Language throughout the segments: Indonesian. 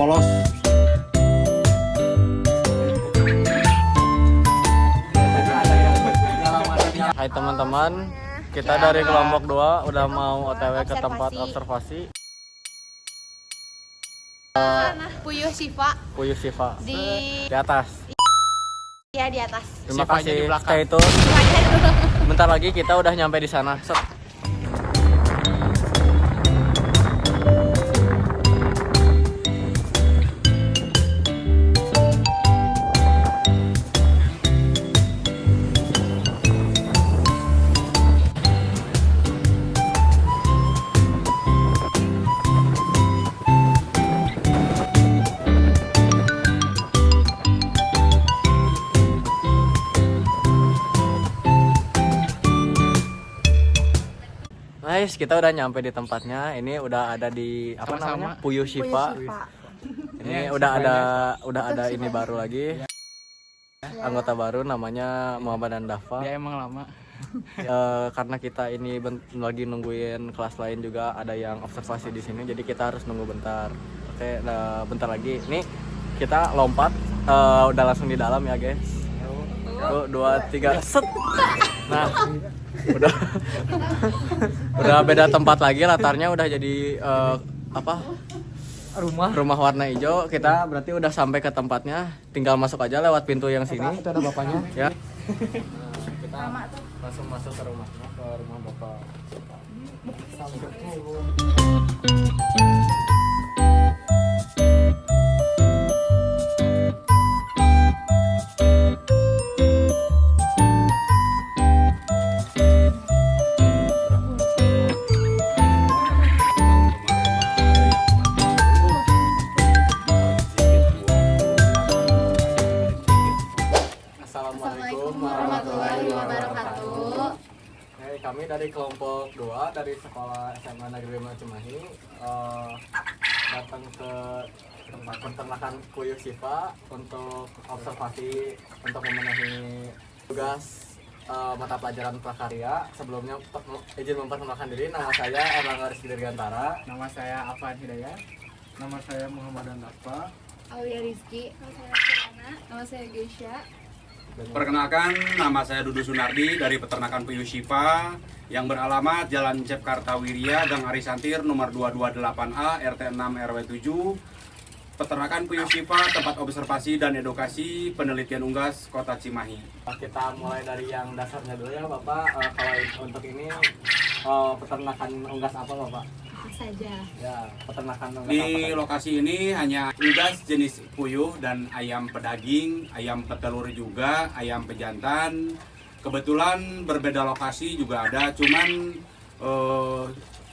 polos. Hai teman-teman, kita dari kelompok 2 udah mau OTW ke tempat observasi. Puyuh Siva Puyuh Siva di atas. ya di atas. Terima Sivanya kasih. di belakang. Stay tune. Bentar lagi kita udah nyampe di sana. Set. Guys, kita udah nyampe di tempatnya. Ini udah ada di apa namanya? Puyuh Siva. Ini udah ada ini baru lagi. Anggota baru namanya Muhammad Andafa. Dia emang lama. Karena kita ini lagi nungguin kelas lain juga ada yang observasi di sini, jadi kita harus nunggu bentar. Oke, bentar lagi. Nih kita lompat, udah langsung di dalam ya guys. 1, 2, 3, set. Nah, udah beda tempat lagi, latarnya udah jadi rumah warna hijau. Kita berarti udah sampai ke tempatnya, tinggal masuk aja lewat pintu yang sini. Itu ada bapaknya. Ya. Kita langsung masuk ke rumahnya, ke rumah bapak. Assalamualaikum warahmatullahi wabarakatuh. Kami dari kelompok 2 dari sekolah SMA Negeri 5 Cimahi datang ke tempat peternakan Puyuh Siva untuk observasi untuk memenuhi tugas mata pelajaran prakarya. Sebelumnya izin memperkenalkan diri, nama saya Erlangga Rizky Dirgantara. Nama saya Afan Hidayat. Nama saya Muhammad Andafa. Aulia Rizky, nama saya Kirana, nama saya Geisha. Perkenalkan, nama saya Dudu Sunardi dari Peternakan Puyuh Siva yang beralamat Jalan Cep Kartawirya, Gang Arisantir, nomor 228A, RT 6 RW 7. Peternakan Puyuh Siva, tempat observasi dan edukasi penelitian unggas Kota Cimahi. Kita mulai dari yang dasarnya dulu ya Bapak. Kalau untuk ini peternakan unggas apa Bapak? Saja. Ya, peternakan unggas Di apa? lokasi ini hanya unggas jenis puyuh dan ayam pedaging, ayam petelur juga, ayam pejantan. Kebetulan berbeda lokasi juga ada, cuman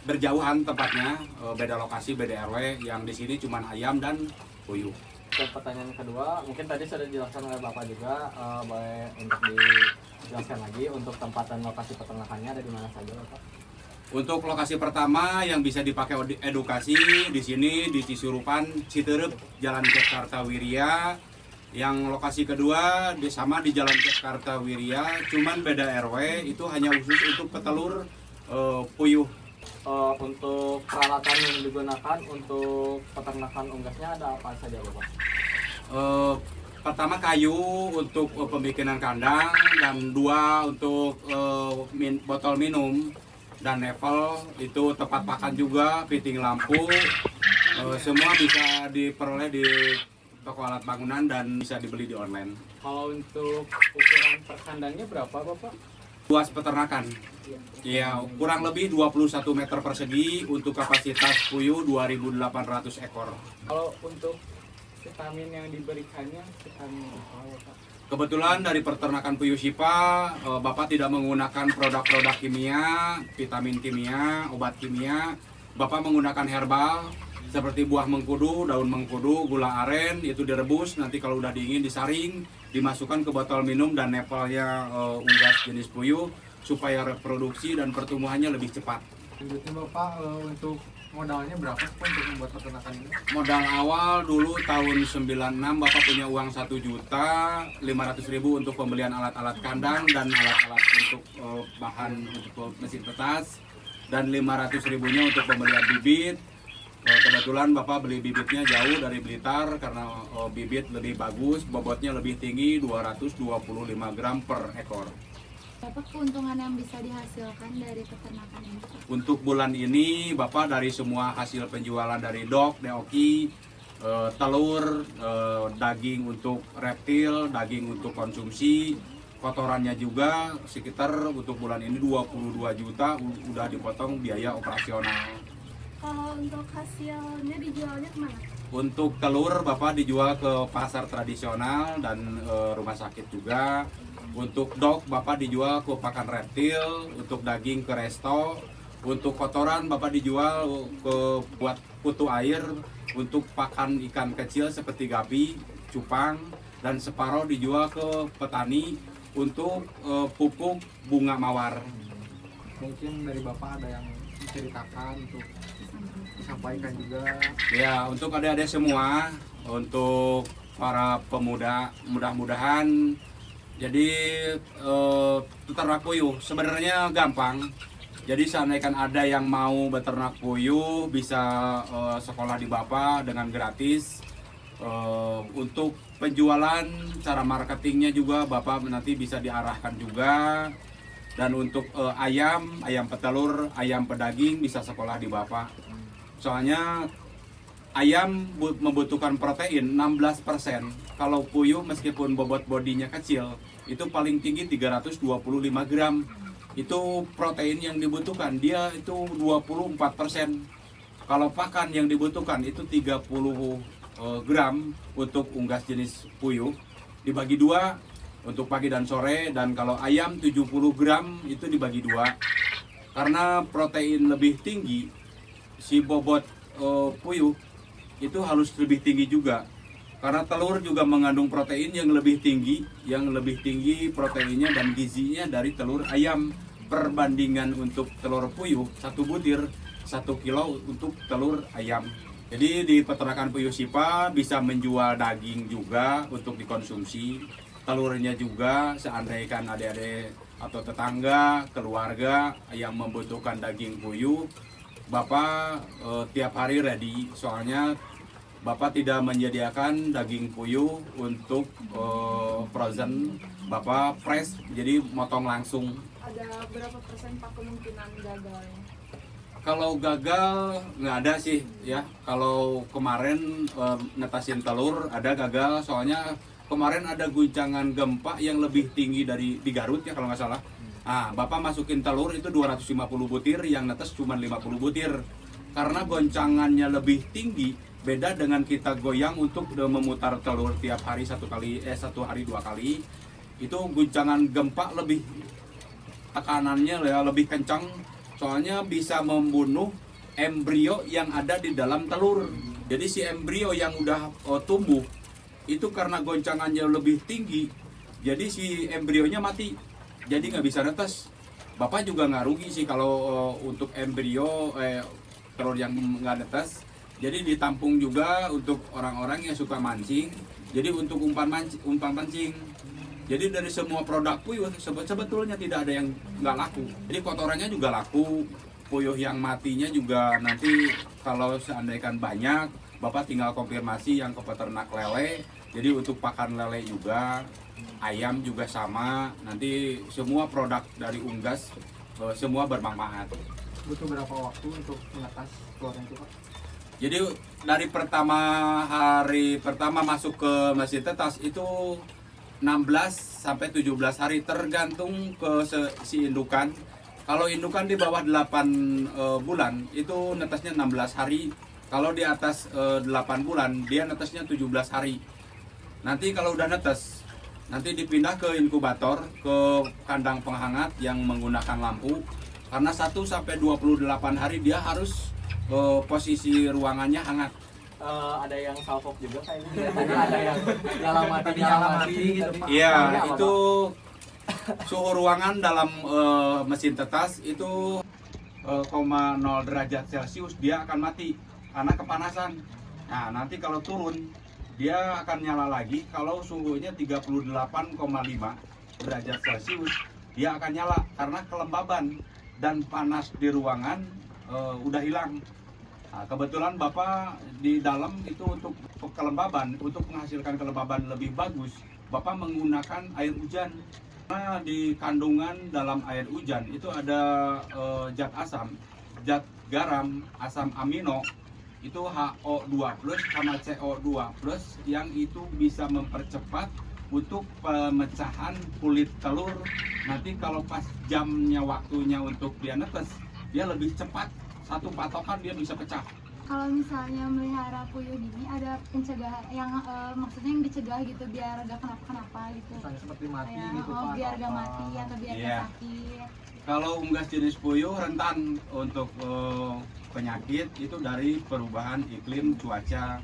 berjauhan tempatnya, beda lokasi, beda RW. Yang di sini cuman ayam dan puyuh. Dan pertanyaan kedua, mungkin tadi sudah dijelaskan oleh Bapak juga, boleh untuk dijelaskan lagi untuk tempat dan lokasi peternakannya ada di mana saja Bapak? Untuk lokasi pertama yang bisa dipakai edukasi di sini di Cisurupan, Citerep, Jalan Cep Kartawirya. Yang lokasi kedua sama di Jalan Cep Kartawirya, cuman beda RW, itu hanya khusus untuk petelur puyuh. Untuk peralatan yang digunakan untuk peternakan unggasnya ada apa saja Bapak? Pertama kayu untuk pembikinan kandang, dan 2 untuk botol minum, dan level itu tempat pakan juga, fitting lampu, semua bisa diperoleh di toko alat bangunan dan bisa dibeli di online. Kalau untuk ukuran per kandangnya berapa Bapak? Luas peternakan, ya kurang lebih 21 meter persegi untuk kapasitas puyuh 2.800 ekor. Kalau untuk vitamin yang diberikannya, vitamin apa Bapak? Kebetulan dari peternakan Puyuh Siva, Bapak tidak menggunakan produk-produk kimia, vitamin kimia, obat kimia. Bapak menggunakan herbal seperti buah mengkudu, daun mengkudu, gula aren, itu direbus, nanti kalau udah dingin disaring, dimasukkan ke botol minum dan nepalnya unggas jenis puyuh supaya reproduksi dan pertumbuhannya lebih cepat. Lanjutnya Bapak, untuk modalnya berapa sih untuk membuat peternakan ini? Modal awal dulu tahun 96 Bapak punya uang 1.500.000 untuk pembelian alat-alat kandang dan alat-alat untuk bahan untuk mesin petas, dan 500.000-nya untuk pembelian bibit. Kebetulan Bapak beli bibitnya jauh dari Blitar karena bibit lebih bagus, bobotnya lebih tinggi 225 gram per ekor. Berapa keuntungan yang bisa dihasilkan dari peternakan ini? Untuk bulan ini Bapak dari semua hasil penjualan dari dok, deoki, telur, daging untuk reptil, daging untuk konsumsi, kotorannya juga sekitar untuk bulan ini 22 juta udah dipotong biaya operasional. Kalau untuk hasilnya dijualnya kemana? Untuk telur Bapak dijual ke pasar tradisional dan rumah sakit juga. Untuk dog Bapak dijual ke pakan reptil, untuk daging ke resto, untuk kotoran Bapak dijual ke buat kutu air, untuk pakan ikan kecil seperti gapi, cupang, dan separuh dijual ke petani untuk pupuk bunga mawar. Mungkin dari Bapak ada yang menceritakan untuk disampaikan juga. Ya, untuk adik-adik semua, untuk para pemuda, mudah-mudahan jadi peternak puyuh sebenarnya gampang. Jadi seandainya ada yang mau beternak puyuh bisa sekolah di Bapak dengan gratis. Untuk penjualan, cara marketingnya juga Bapak nanti bisa diarahkan juga. Dan untuk ayam petelur, ayam pedaging bisa sekolah di Bapak. Soalnya ayam membutuhkan protein 16%. Kalau puyuh meskipun bobot bodinya kecil, itu paling tinggi 325 gram. Itu protein yang dibutuhkan, dia itu 24%. Kalau pakan yang dibutuhkan itu 30 gram untuk unggas jenis puyuh. Dibagi dua untuk pagi dan sore, dan kalau ayam 70 gram itu dibagi dua. Karena protein lebih tinggi, si bobot puyuh itu harus lebih tinggi juga. Karena telur juga mengandung protein yang lebih tinggi proteinnya dan gizinya dari telur ayam. Perbandingan untuk telur puyuh 1 butir 1 kilo untuk telur ayam. Jadi di peternakan Puyuh Sipa bisa menjual daging juga untuk dikonsumsi, telurnya juga seandainya adik-adik atau tetangga, keluarga yang membutuhkan daging puyuh, Bapak tiap hari ready. Soalnya Bapak tidak menyediakan daging puyuh untuk frozen, Bapak fresh, jadi motong langsung. Ada berapa persen Pak kemungkinan gagalnya? Kalau gagal nggak ada sih ya. Kalau kemarin netasin telur ada gagal, soalnya kemarin ada guncangan gempa yang lebih tinggi di Garut ya kalau nggak salah. Bapak masukin telur itu 250 butir, yang netes cuma 50 butir. Karena goncangannya lebih tinggi, beda dengan kita goyang untuk memutar telur tiap hari satu hari 2 kali. Itu guncangan gempa lebih, tekanannya lebih kencang, soalnya bisa membunuh embrio yang ada di dalam telur. Jadi si embrio yang udah tumbuh itu karena goncangannya lebih tinggi, jadi si embrionya mati, jadi nggak bisa netes. Bapak juga nggak rugi sih kalau untuk embrio telur yang nggak netes. Jadi ditampung juga untuk orang-orang yang suka mancing, jadi untuk umpan pancing. Jadi dari semua produk puyuh sebetulnya tidak ada yang nggak laku. Jadi kotorannya juga laku, puyuh yang matinya juga nanti kalau seandainya banyak, Bapak tinggal konfirmasi yang ke peternak lele. Jadi untuk pakan lele juga, ayam juga sama. Nanti semua produk dari unggas semua bermanfaat. Butuh berapa waktu untuk mengatas telurnya itu, Pak? Jadi dari hari pertama masuk ke mesin tetas itu 16 sampai 17 hari tergantung ke si indukan. Kalau indukan di bawah 8 bulan itu netesnya 16 hari. Kalau di atas 8 bulan dia netesnya 17 hari. Nanti kalau udah netes, nanti dipindah ke inkubator, ke kandang penghangat yang menggunakan lampu. Karena 1 sampai 28 hari dia harus posisi ruangannya hangat. Ada yang salfok juga kayaknya. Ada yang nyala mati gitu, Pak. Iya, itu suhu ruangan dalam mesin tetas itu 0,0 derajat Celcius dia akan mati karena kepanasan. Nah, nanti kalau turun dia akan nyala lagi. Kalau suhunya 38,5 derajat Celcius dia akan nyala karena kelembaban dan panas di ruangan udah hilang. Nah, kebetulan Bapak di dalam itu untuk kelembaban, untuk menghasilkan kelembaban lebih bagus, Bapak menggunakan air hujan. Karena di kandungan dalam air hujan itu ada zat asam, zat garam, asam amino, itu HO2+ sama CO2+ yang itu bisa mempercepat untuk pemecahan kulit telur. Nanti kalau pas jamnya waktunya untuk dia netes, dia lebih cepat, satu patokan dia bisa pecah. Kalau misalnya melihara puyuh gini ada pencegahan yang maksudnya yang dicegah gitu biar gak kenapa-kenapa gitu. Misalnya seperti mati Kayak, gitu Pak. biar atau gak apa. mati atau biar Iya. gak sakit. Kalau unggas jenis puyuh rentan untuk penyakit itu dari perubahan iklim cuaca,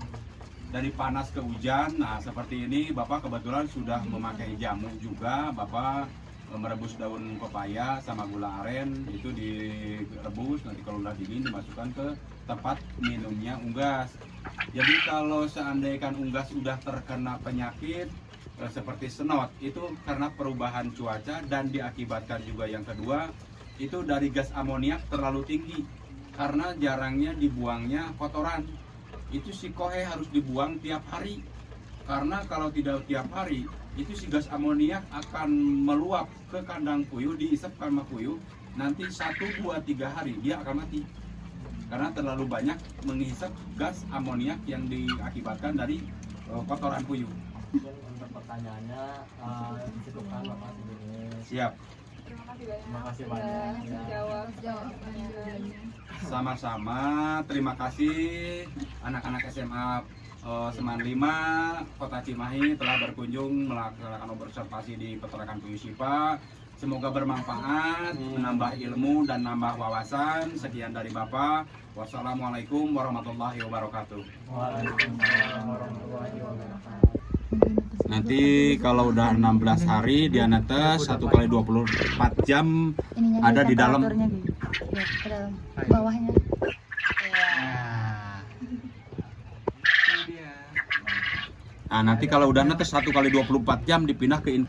dari panas ke hujan. Nah seperti ini Bapak kebetulan sudah memakai jamu juga. Bapak merebus daun pepaya sama gula aren, itu direbus, nanti kalau udah dingin dimasukkan ke tempat minumnya unggas. Jadi kalau seandainya unggas sudah terkena penyakit seperti senot, itu karena perubahan cuaca dan diakibatkan juga yang kedua itu dari gas amoniak terlalu tinggi karena jarangnya dibuangnya kotoran. Itu si kohe harus dibuang tiap hari, karena kalau tidak tiap hari itu si gas amoniak akan meluap ke kandang puyuh, diisap sama puyuh, nanti 1, 2, 3 hari dia akan mati karena terlalu banyak menghisap gas amoniak yang diakibatkan dari kotoran puyuh. Mungkin untuk pertanyaannya dicukupkan Bapak sendiri. Siap. Terima kasih banyak. Jawab pertanyaannya. Sama-sama, terima kasih anak-anak SMA Seman 5 Kota Cimahi telah berkunjung melaksanakan observasi di peternakan puyuh Syifa. Semoga bermanfaat, menambah ilmu dan nambah wawasan. Sekian dari Bapak. Wassalamualaikum warahmatullahi wabarakatuh. Waalaikumsalam warahmatullahi wabarakatuh. Nanti kalau udah 16 hari dia netes 1 kali 24 jam ada di dalam. Ya, ke dalam bawahnya. Nah, nanti kalau udah netes 1 kali 24 jam dipindah ke 1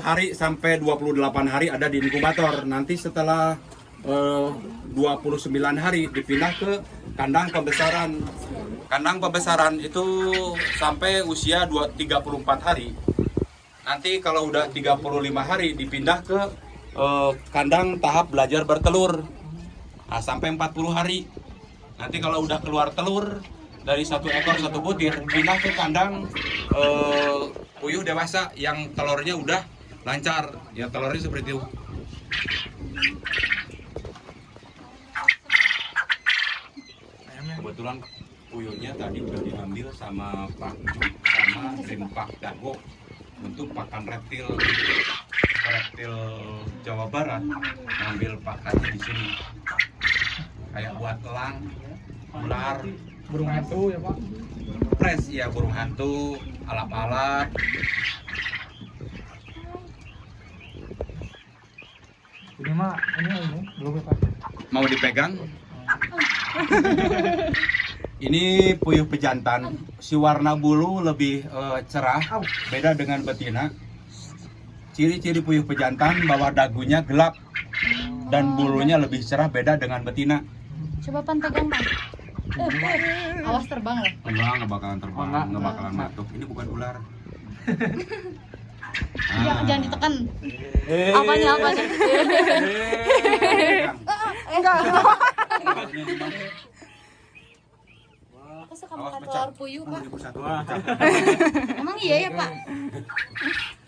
hari sampai 28 hari ada di inkubator. Nanti setelah 29 hari dipindah ke kandang pembesaran. Kandang pembesaran itu sampai usia 34 hari. Nanti kalau udah 35 hari dipindah ke kandang tahap belajar bertelur. Nah, sampai 40 hari. Nanti kalau udah keluar telur dari 1 ekor 1 butir, pindah ke kandang puyuh dewasa yang telurnya udah lancar. Ya telurnya seperti itu. Kebetulan puyuhnya tadi udah diambil sama Pak Ju sama Dream Pak Dago untuk pakan reptil Jawa Barat, ngambil pakannya di sini kayak buat elang, ular, Burung hantu ya Pak. pres ya, burung hantu, alap-alap. Ini mah ini belum ya Pak. Mau dipegang? Ini puyuh pejantan, si warna bulu lebih cerah, beda dengan betina. Ciri-ciri puyuh pejantan bahwa dagunya gelap dan bulunya lebih cerah, beda dengan betina. Coba pan pegang Bang. Awas terbang loh. Enggak bakalan terbang, Enggak. enggak bakalan matuk. Ini bukan ular. Jangan ditekan. Apanya? Enggak. Aku suka makan telur puyuh, Pak. Emang iya ya, Pak?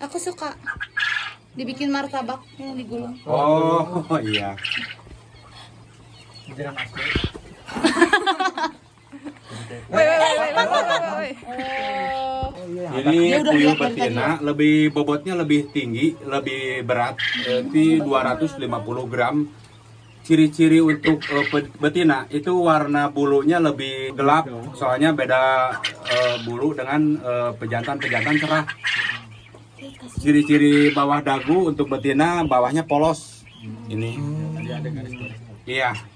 Aku suka dibikin martabak yang digulung. Oh iya. Jalan asli. Ini puyuh betina lebih bobotnya lebih tinggi, lebih berat, di 250 gram. Ciri-ciri untuk betina itu warna bulunya lebih gelap, soalnya beda bulu dengan pejantan cerah. Ciri-ciri bawah dagu untuk betina bawahnya polos. Ini. Iya.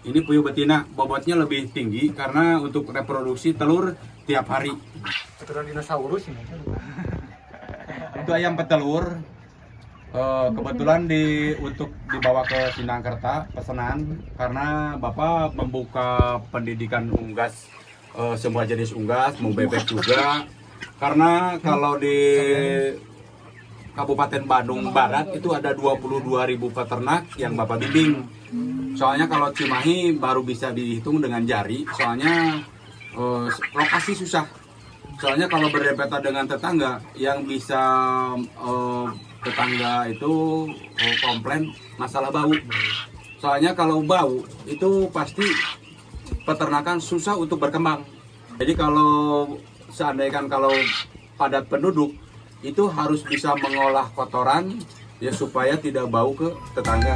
Ini puyuh betina, bobotnya lebih tinggi karena untuk reproduksi telur tiap hari. Keturunan dinosaurus ini. Itu ayam petelur. Kebetulan untuk dibawa ke Sindangkerta pesanan karena Bapak membuka pendidikan unggas, semua jenis unggas, mau bebek juga. Karena kalau di Kabupaten Bandung Barat itu ada 22.000 peternak yang Bapak bimbing. Soalnya kalau Cimahi baru bisa dihitung dengan jari, soalnya lokasi susah. Soalnya kalau berdempetan dengan tetangga, yang bisa tetangga itu komplain masalah bau. Soalnya kalau bau itu pasti peternakan susah untuk berkembang. Jadi kalau seandainya kalau padat penduduk itu harus bisa mengolah kotoran ya supaya tidak bau ke tetangga.